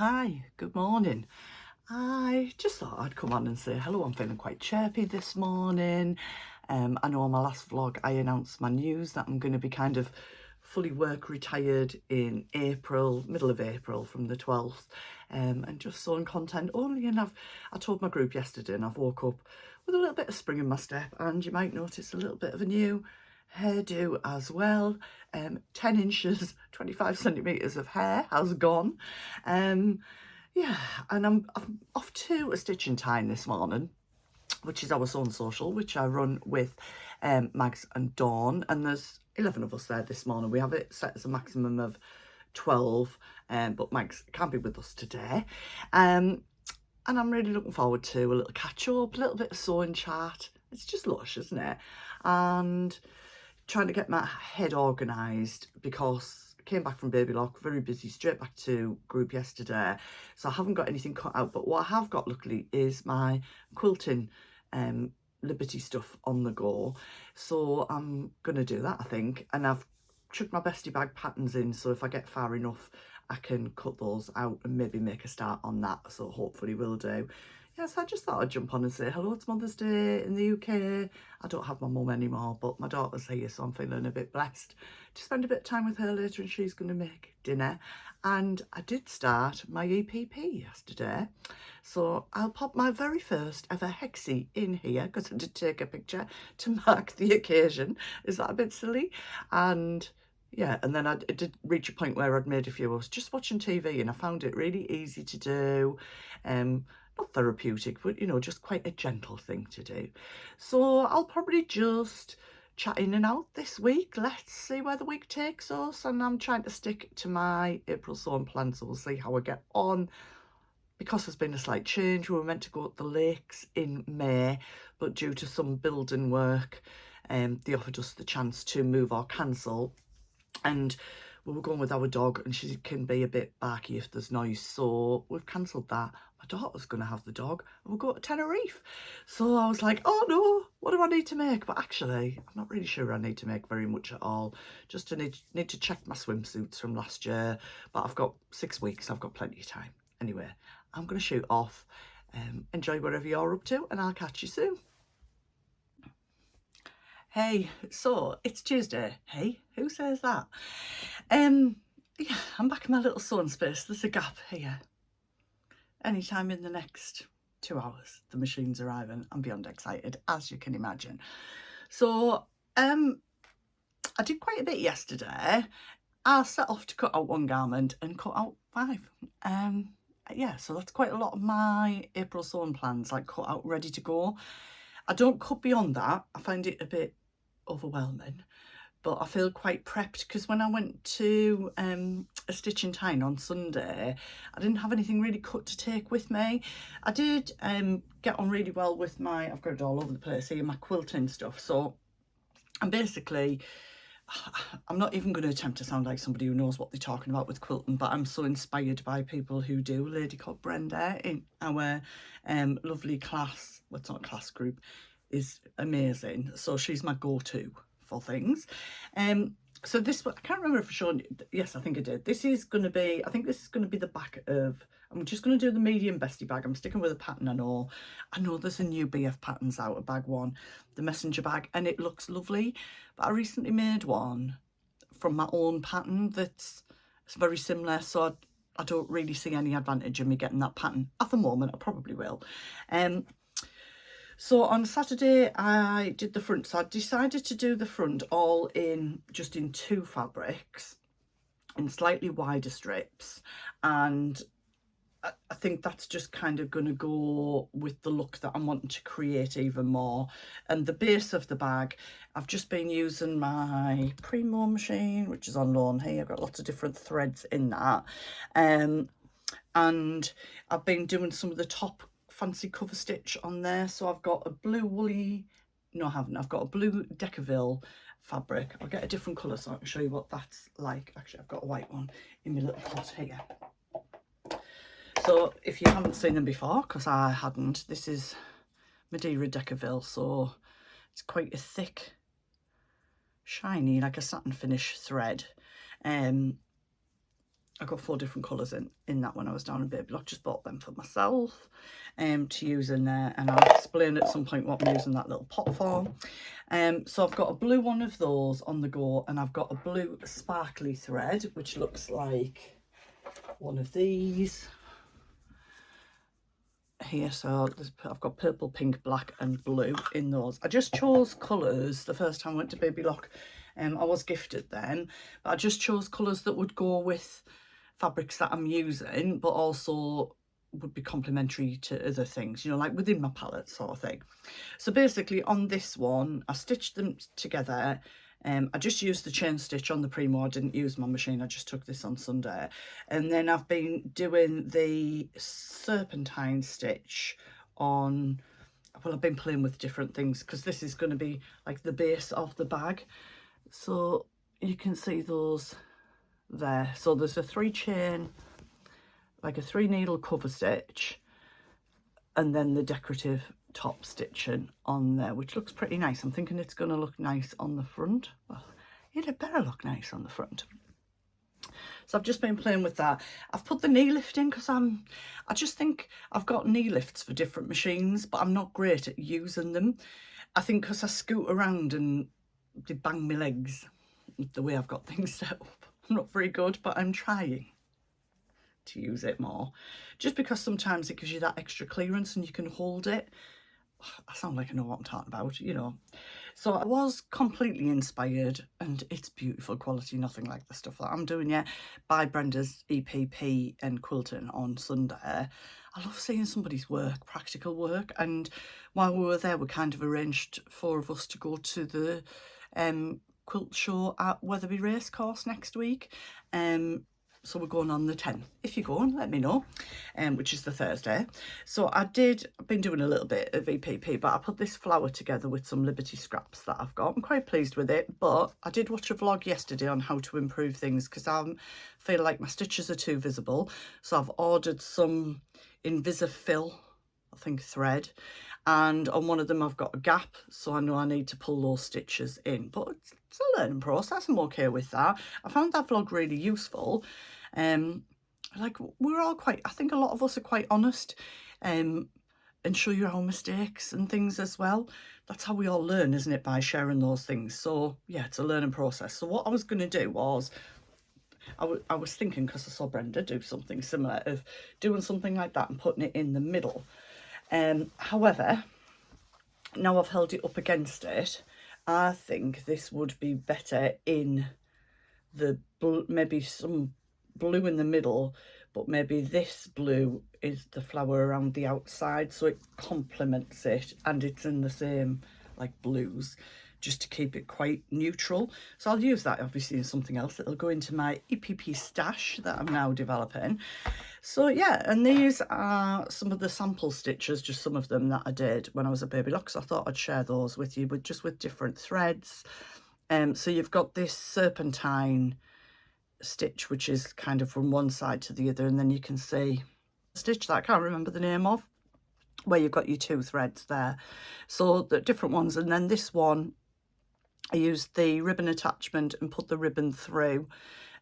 Hi, good morning. I just thought I'd come on and say hello. I'm feeling quite chirpy this morning. I know on my last vlog I announced my news that I'm going to be kind of fully work retired in April, middle of April from the 12th, and just sewing content only. And I told my group yesterday, and I've woke up with a little bit of spring in my step, and you might notice a little bit of a new hairdo as well. 10 inches 25 centimeters of hair has gone. Yeah, and I'm off to a Stitch In Tyne this morning, which is our own social, which I run with Mags and Dawn, and there's 11 of us there this morning. We have it set as a maximum of 12, but Mags can't be with us today. And I'm really looking forward to a little catch up, a little bit of sewing chat. It's just lush, isn't it? And trying to get my head organised because I came back from baby lock, very busy, straight back to group yesterday. So I haven't got anything cut out, but what I have got luckily is my quilting Liberty stuff on the go. So I'm going to do that, I think. And I've chucked my bestie bag patterns in, so if I get far enough, I can cut those out and maybe make a start on that. So hopefully will do. Yes, I just thought I'd jump on and say hello. It's Mother's Day in the UK. I don't have my mum anymore, but my daughter's here, so I'm feeling a bit blessed to spend a bit of time with her later, and she's going to make dinner. And I did start my EPP yesterday, so I'll pop my very first ever hexie in here because I did take a picture to mark the occasion. Is that a bit silly? And yeah, and then it did reach a point where I'd made a few. I was just watching TV and I found it really easy to do. Not therapeutic, but you know, just quite a gentle thing to do. So I'll probably just chat in and out this week. Let's see where the week takes us. And I'm trying to stick to my April sewing plan, so we'll see how I get on. Because there's been a slight change, we were meant to go up the lakes in May, but due to some building work, they offered us the chance to move or cancel. And we were going with our dog, and she can be a bit barky if there's noise, so we've cancelled that. My daughter's going to have the dog and we'll go to Tenerife. So I was like, oh no, what do I need to make? But actually, I'm not really sure I need to make very much at all. Just to need to check my swimsuits from last year, but I've got 6 weeks, I've got plenty of time. Anyway, I'm going to shoot off. Enjoy whatever you're up to, and I'll catch you soon. Hey, so it's Tuesday. Hey, who says that? Yeah, I'm back in my little sewing space. There's a gap here. Anytime in the next 2 hours, the machine's arriving. I'm beyond excited, as you can imagine. So, I did quite a bit yesterday. I set off to cut out one garment and cut out 5. Yeah, so that's quite a lot of my April sewing plans, like cut out, ready to go. I don't cut beyond that. I find it a bit overwhelming, but I feel quite prepped because when I went to a Stitch In Tyne on Sunday, I didn't have anything really cut to take with me. I did get on really well with my, I've got it all over the place here, my quilting stuff. So I'm basically, I'm not even going to attempt to sound like somebody who knows what they're talking about with quilting, but I'm so inspired by people who do. A lady called Brenda in our lovely class, well, it's not a class group, is amazing. So she's my go-to for things. So this, I can't remember if I showed you. Yes, I think I did. This is going to be, I think this is going to be the back of, I'm just going to do the medium bestie bag. I'm sticking with a pattern. I know there's a new BF patterns out, a bag 1, the messenger bag, and it looks lovely. But I recently made one from my own pattern that's very similar. So I don't really see any advantage in me getting that pattern at the moment. I probably will. So on Saturday I did the front, so I decided to do the front all in just in 2 fabrics in slightly wider strips, and I think that's just kind of going to go with the look that I'm wanting to create even more. And the base of the bag, I've just been using my Primo machine, which is on loan here. I've got lots of different threads in that, and I've been doing some of the top fancy cover stitch on there. So I've got a blue woolly, no I haven't, I've got a blue Decaville fabric. I'll get a different colour so I can show you what that's like. Actually, I've got a white one in my little pot here. So if you haven't seen them before, because I hadn't, this is Madeira Decaville, so it's quite a thick, shiny, like a satin finish thread. I got 4 different colours in that when I was down in Baby Lock. Just bought them for myself to use in there, and I'll explain at some point what I'm using that little pot for. So I've got a blue one of those on the go, and I've got a blue sparkly thread which looks like one of these here. So I've got purple, pink, black and blue in those. I just chose colours the first time I went to Baby Lock. I was gifted then, but I just chose colours that would go with fabrics that I'm using, but also would be complementary to other things, you know, like within my palette sort of thing. So basically on this one, I stitched them together. I just used the chain stitch on the Primo. I didn't use my machine. I just took this on Sunday. And then I've been doing the serpentine stitch on, well, I've been playing with different things because this is going to be like the base of the bag. So you can see those there. So there's a 3 chain, like a 3 needle cover stitch, and then the decorative top stitching on there, which looks pretty nice. I'm thinking it's going to look nice on the front. Well, it had better look nice on the front. So I've just been playing with that. I've put the knee lift in because I just think I've got knee lifts for different machines, but I'm not great at using them. I think because I scoot around and they bang my legs the way I've got things set up. I'm not very good, but I'm trying to use it more, just because sometimes it gives you that extra clearance and you can hold it. I sound like I know what I'm talking about, you know. So I was completely inspired, and it's beautiful quality, nothing like the stuff that I'm doing yet, by Brenda's EPP and Quilting on Sunday. I love seeing somebody's work, practical work, and while we were there, we kind of arranged 4 of us to go to the quilt show at Wetherby Racecourse next week. So we're going on the 10th. If you're going, let me know, which is the Thursday. So I've been doing a little bit of EPP, but I put this flower together with some Liberty scraps that I've got. I'm quite pleased with it, but I did watch a vlog yesterday on how to improve things because I feel like my stitches are too visible. So I've ordered some Invisifill, I think, thread, and on one of them I've got a gap, so I know I need to pull those stitches in, but it's a learning process. I'm okay with that. I found that vlog really useful. Like, we're all quite, I think a lot of us are quite honest, and show you our mistakes and things as well. That's how we all learn, isn't it, by sharing those things? So yeah, it's a learning process. So what I was going to do was, I was thinking, because I saw Brenda do something similar, of doing something like that and putting it in the middle. However, now I've held it up against it, I think this would be better in the maybe some blue in the middle, but maybe this blue is the flower around the outside, so it complements it, and it's in the same like blues, just to keep it quite neutral. So I'll use that obviously in something else. It'll go into my EPP stash that I'm now developing. So yeah, and these are some of the sample stitches, just some of them that I did when I was at Baby Lock. So I thought I'd share those with you, but just with different threads. So you've got this serpentine stitch, which is kind of from one side to the other, and then you can see a stitch that I can't remember the name of, where you've got your 2 threads there. So the different ones, and then this one, I used the ribbon attachment and put the ribbon through,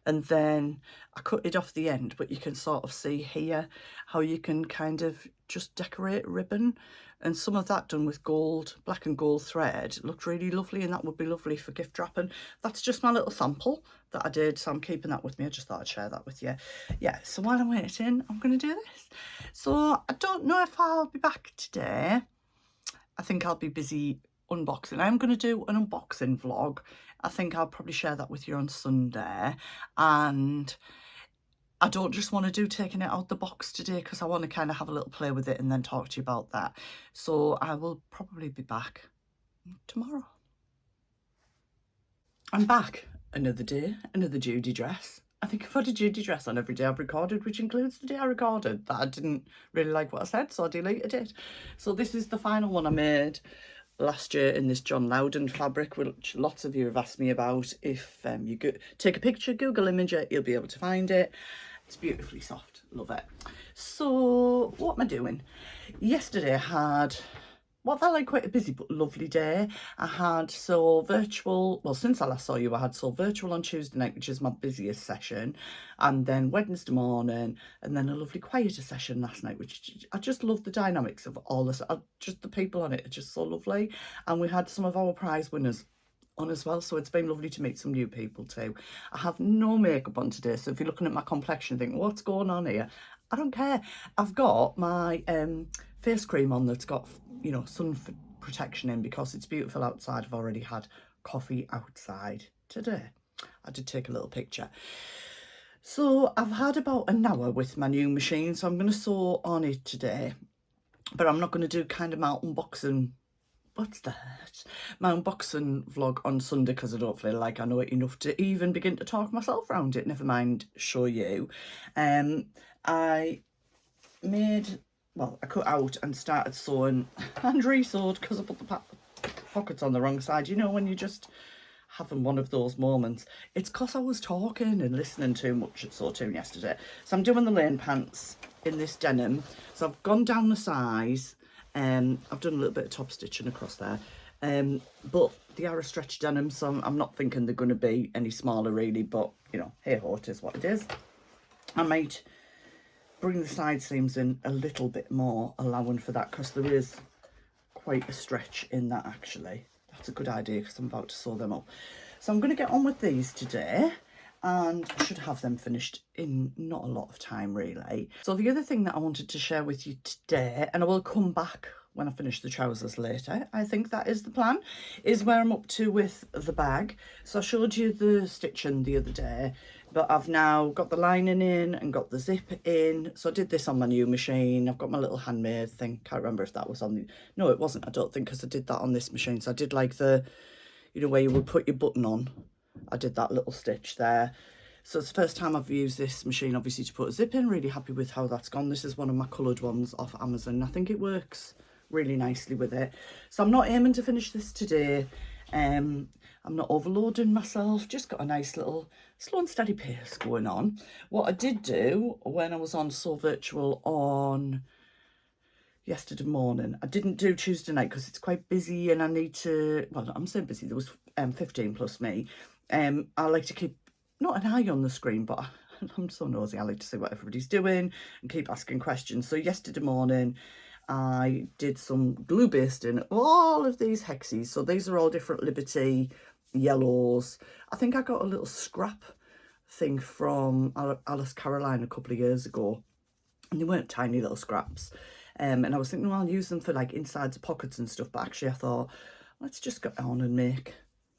and then I cut it off the end, but you can sort of see here how you can kind of just decorate ribbon, and some of that done with gold, black and gold thread looked really lovely, and that would be lovely for gift wrapping. That's just my little sample that I did, so I'm keeping that with me. I just thought I'd share that with you. Yeah, so while I'm waiting, I'm going to do this. So I don't know if I'll be back today. I think I'll be busy unboxing. I'm going to do an unboxing vlog. I think I'll probably share that with you on Sunday, and I don't just want to do taking it out the box today, because I want to kind of have a little play with it and then talk to you about that. So I will probably be back tomorrow. I'm back. Another day, another Judy dress. I think I've had a Judy dress on every day I've recorded, which includes the day I recorded that I didn't really like what I said, so I deleted it. So this is the final one I made last year in this John Loudon fabric, which lots of you have asked me about. If you take a picture, Google image it, you'll be able to find it. It's beautifully soft, love it. So what am I doing? Yesterday I had what felt like quite a busy but lovely day. I had virtual, well, since I last saw you, I had virtual on Tuesday night, which is my busiest session, and then Wednesday morning, and then a lovely quieter session last night, which I just love the dynamics of all this. Just the people on it are just so lovely, and we had some of our prize winners on as well, so it's been lovely to meet some new people too. I have no makeup on today, so if you're looking at my complexion thinking what's going on here, I don't care. I've got my face cream on that's got, you know, sun protection in because it's beautiful outside. I've already had coffee outside today. I did take a little picture. So I've had about an hour with my new machine, so I'm going to sew on it today, but I'm not going to do kind of my unboxing. What's that? My unboxing vlog on Sunday because I don't feel like I know it enough to even begin to talk myself around it, never mind show you. I made, well, I cut out and started sewing and re-sewed because I put the pockets on the wrong side. You know, when you just having one of those moments. It's because I was talking and listening too much at Sew Tune yesterday. So I'm doing the lane pants in this denim. So I've gone down the size. I've done a little bit of top stitching across there. But they are a stretch denim, so I'm not thinking they're going to be any smaller really, but you know, hey ho, it is what it is. I might bring the side seams in a little bit more, allowing for that, because there is quite a stretch in that actually. That's a good idea because I'm about to sew them up. So I'm going to get on with these today and I should have them finished in not a lot of time really. So the other thing that I wanted to share with you today, and I will come back when I finish the trousers later, I think that is the plan, is where I'm up to with the bag. So I showed you the stitching the other day, but I've now got the lining in and got the zip in. So I did this on my new machine. I've got my little handmade thing. Can't remember if that was on the, no it wasn't, I don't think, because I did that on this machine. So I did like the, you know, where you would put your button on. I did that little stitch there. So it's the first time I've used this machine obviously to put a zip in. Really happy with how that's gone. This is one of my coloured ones off Amazon. I think it works really nicely with it. So I'm not aiming to finish this today. I'm not overloading myself, just got a nice little slow and steady pace going on. What I did do when I was on Sew Virtual on yesterday morning, I didn't do Tuesday night because it's quite busy and I need to, well, I'm saying busy, there was 15 plus me. I like to keep not an eye on the screen, but I'm so nosy, I like to see what everybody's doing and keep asking questions. So yesterday morning I did some glue basting of all of these hexes. So these are all different Liberty yellows. I think I got a little scrap thing from Alice Caroline a couple of years ago, and they weren't tiny little scraps. And I was thinking, well, I'll use them for like insides of pockets and stuff, but actually I thought, let's just get on and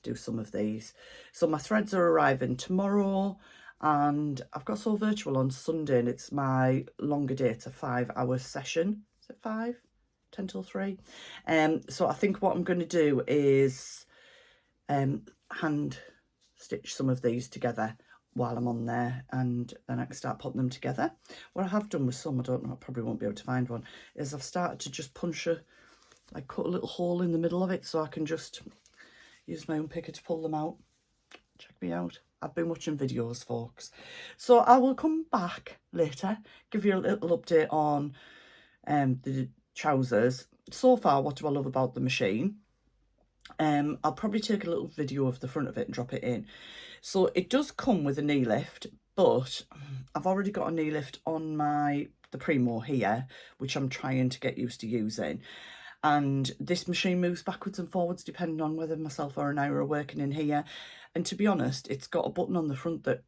do some of these. So my threads are arriving tomorrow, and I've got Sew Virtual on Sunday, and it's my longer day. It's a 5-hour session. Is it 5? 10 till 3. So I think what I'm going to do is hand stitch some of these together while I'm on there, and then I can start putting them together. What I have done with some, I don't know, I probably won't be able to find one, is I've started to just punch like cut a little hole in the middle of it so I can just use my unpicker to pull them out. Check me out. I've been watching videos, folks. So I will come back later, give you a little update on the trousers. So far, what do I love about the machine? I'll probably take a little video of the front of it and drop it in. So it does come with a knee lift, but I've already got a knee lift on the Primo here, which I'm trying to get used to using. And this machine moves backwards and forwards depending on whether myself or an Ira are working in here. And to be honest, it's got a button on the front that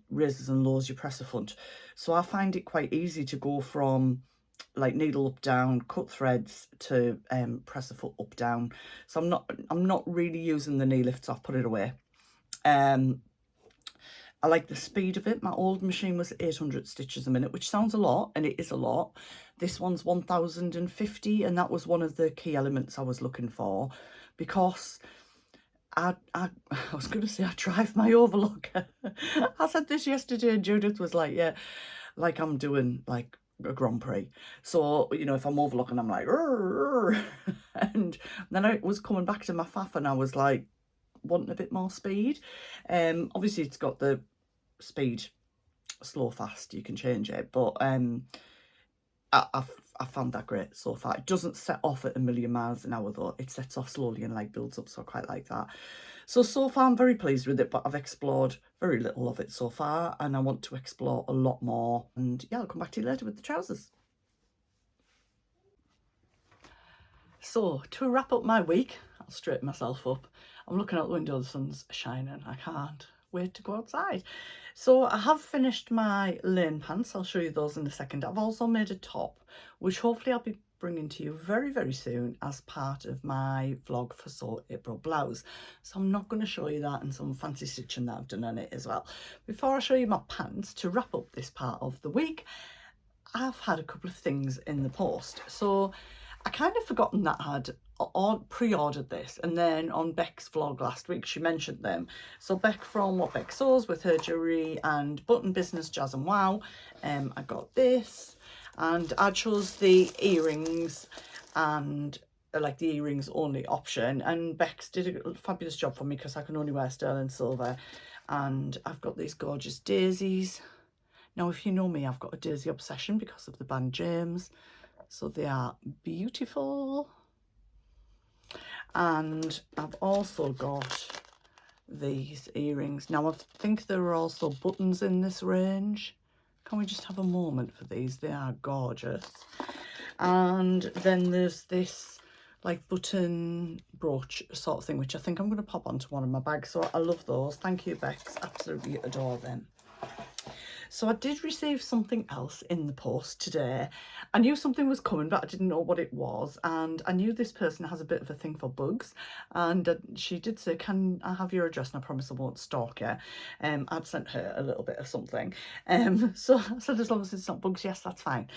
raises and lowers your presser front. So I find it quite easy to go from like needle up down, cut threads, to presser foot up down. So I'm not really using the knee lifts. I've put it away. I like the speed of it. My old machine was 800 stitches a minute, which sounds a lot, and it is a lot. This one's 1050, and that was one of the key elements I was looking for, because I was going to say I drive my overlocker. I said this yesterday, and Judith was like, yeah, like I'm doing like a Grand Prix. So, you know, if I'm overlooking, I'm like, and then I was coming back to my faff and I was like, wanting a bit more speed. Obviously it's got the speed slow fast, you can change it, but I found that great so far. It doesn't set off at a million miles an hour though. It sets off slowly and like builds up, so I quite like that. So far I'm very pleased with it, but I've explored very little of it so far and I want to explore a lot more. And yeah, I'll come back to you later with the trousers. So to wrap up my week, I'll straighten myself up. I'm looking out the window, the sun's shining. I can't wait to go outside. So I have finished my lane pants. I'll show you those in a second. I've also made a top, which hopefully I'll be bringing to you very, very soon as part of my vlog for Sew April blouse. So I'm not going to show you that and some fancy stitching that I've done on it as well. Before I show you my pants, to wrap up this part of the week, I've had a couple of things in the post. So I kind of forgotten that I had pre-ordered this, and then on Beck's vlog last week she mentioned them. So Beck from What Beck Sews with her jewellery and button business Jazz and Wow, I got this, and I chose the earrings and like the earrings only option, and Beck's did a fabulous job for me because I can only wear sterling silver. And I've got these gorgeous daisies. Now if you know me, I've got a daisy obsession because of the band James. So they are beautiful. And I've also got these earrings. Now I think there are also buttons in this range. Can we just have a moment for these? They are gorgeous. And then there's this like button brooch sort of thing, which I think I'm going to pop onto one of my bags. So I love those. Thank you, Bex. Absolutely adore them. So I did receive something else in the post today. I knew something was coming, but I didn't know what it was. And I knew this person has a bit of a thing for bugs. And she did say, can I have your address? And I promise I won't stalk you. I'd sent her a little bit of something. So I said, as long as it's not bugs, yes, that's fine.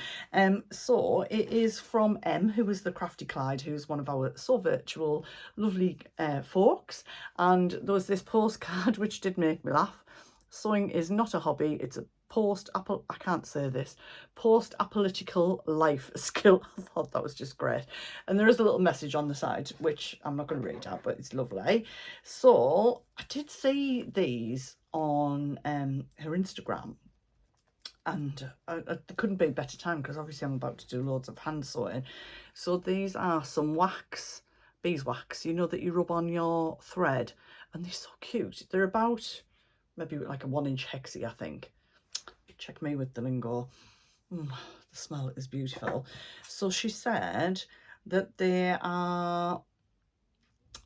So it is from M, who is the Crafty Clyde, who's one of our Sew Virtual lovely folks. And there was this postcard, which did make me laugh. Sewing is not a hobby, it's a post-apolitical life skill. I thought that was just great. And there is a little message on the side, which I'm not going to read out, but it's lovely. So I did see these on her Instagram, and I couldn't be a better time because obviously I'm about to do loads of hand sewing. So these are some wax, beeswax, you know, that you rub on your thread, and they're so cute. They're about maybe like a 1-inch hexie, I think. Check me with the lingo. The smell is beautiful. So she said that they are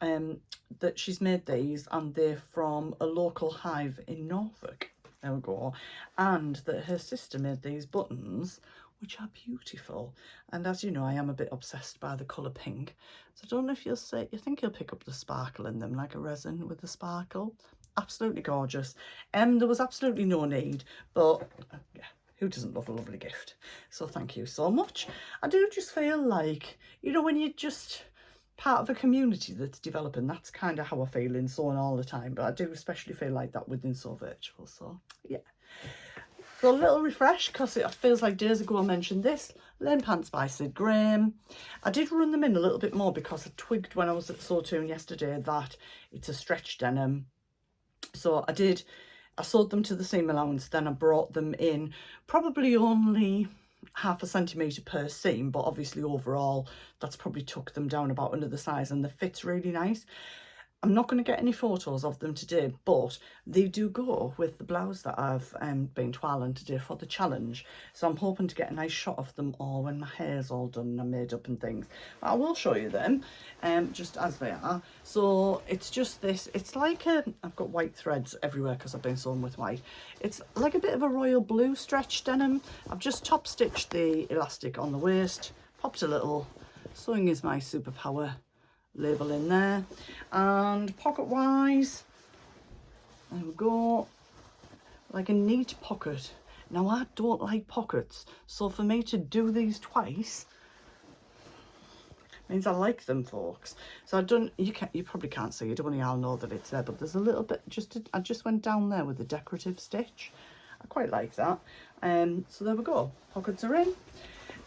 that she's made these and they're from a local hive in Norfolk. There we go. And that her sister made these buttons, which are beautiful. And as you know, I am a bit obsessed by the colour pink. So I don't know if you think you'll pick up the sparkle in them, like a resin with the sparkle. Absolutely gorgeous. There was absolutely no need, but yeah, who doesn't love a lovely gift? So thank you so much. I do just feel like, you know, when you're just part of a community that's developing, that's kind of how I feel in sewing all the time, but I do especially feel like that within Sew Virtual. So yeah, so a little refresh because it feels like days ago I mentioned this. Lane Pants by Sid Graham. I did run them in a little bit more because I twigged when I was at Sewtoon yesterday that it's a stretch denim. So I sewed them to the seam allowance, then I brought them in probably only 0.5 centimetre per seam, but obviously overall that's probably took them down about another size, and the fit's really nice. I'm not going to get any photos of them today, but they do go with the blouse that I've been toiling today for the challenge. So I'm hoping to get a nice shot of them all when my hair's all done and I'm made up and things. But I will show you them just as they are. So it's just this, it's like I've got white threads everywhere because I've been sewing with white. It's like a bit of a royal blue stretch denim. I've just top stitched the elastic on the waist, popped a little "Sewing is my superpower" label in there, and pocket wise, there we go, like a neat pocket. Now I don't like pockets, so for me to do these twice means I like them, folks. So you probably can't see it, only I'll know that it's there, but there's a little bit, I just went down there with a decorative stitch. I quite like that. So there we go, pockets are in.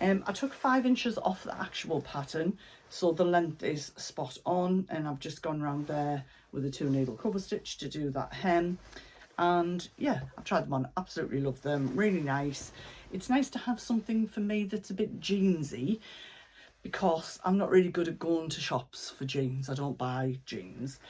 I took 5 inches off the actual pattern, so the length is spot on, and I've just gone around there with a 2-needle cover stitch to do that hem. And yeah, I've tried them on, absolutely love them, really nice. it's nice to have something for me that's a bit jeansy, because I'm not really good at going to shops for jeans. I don't buy jeans.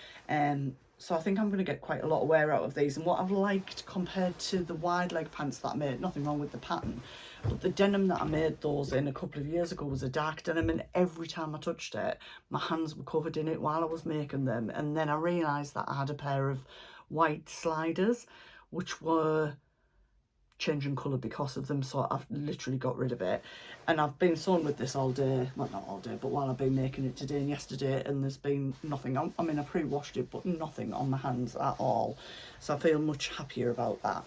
So I think I'm going to get quite a lot of wear out of these. And what I've liked compared to the wide leg pants that I made, nothing wrong with the pattern, but the denim that I made those in a couple of years ago was a dark denim, and every time I touched it, my hands were covered in it while I was making them. And then I realised that I had a pair of white sliders, which were changing colour because of them, so I've literally got rid of it. And I've been sewing with this all day, well, not all day, but while I've been making it today and yesterday, and there's been nothing on, I mean, I pre-washed it, but nothing on my hands at all, so I feel much happier about that.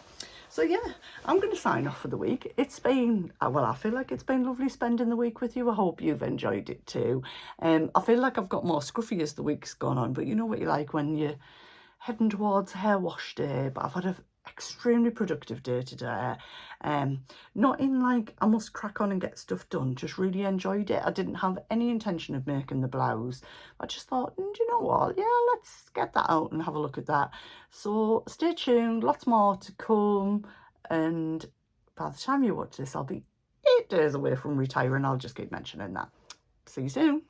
So yeah, I'm going to sign off for the week. It's been, well, I feel like it's been lovely spending the week with you. I hope you've enjoyed it too. I feel like I've got more scruffy as the week's gone on, but you know what you're like when you're heading towards hair wash day. But I've had an extremely productive day today. Not in like I must crack on and get stuff done, just really enjoyed it. I didn't have any intention of making the blouse. I just thought, do you know what, yeah, let's get that out and have a look at that. So stay tuned, lots more to come, and by the time you watch this, I'll be 8 days away from retiring. I'll just keep mentioning that. See you soon.